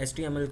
HTML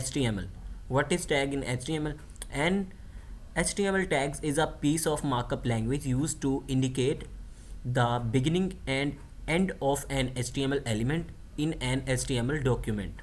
HTML۔ What is tag in HTML? And HTML tags is a piece of markup language used to indicate the beginning and end of an HTML element in an HTML document۔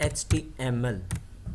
.html،